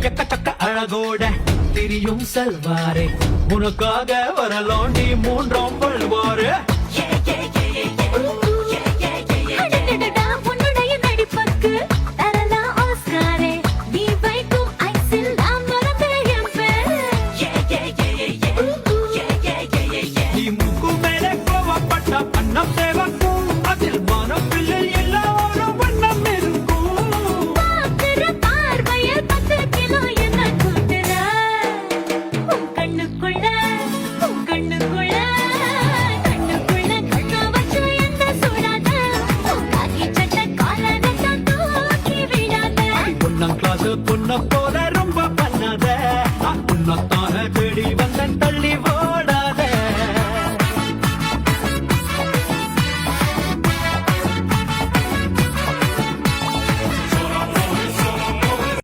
எக்கச்சக்க அழகோட திரியும் செல்வாரே உனக்காக வரலோண்டி மூன்றாம் பல்வாரு உன்னுடைய நடிப்புக்கு தரலாம் ஆஸ்காரே நீ வைக்கும் ஐசில் நான் மறந்தேன் என் பேரு நீ மூக்கு மேலே கோவப்பட்ட அன்னம் சேவக்கும் அதில் மனப்பிள்ளை எல்லாம் ஒரு வண்ணம் இருக்கும் பார்க்கிற பார்வையில் 10 கிலோ என்ன கூட்டுற உன் கண்ணுக்குள்ள கண்ணுக்குள்ள கண்ண வச்சு என்ன சுடாத உன் காக்கி சட்டை காலரை தான் தூக்கி விடாத பொன்னாம் கிளாஸ் பொண்ண போல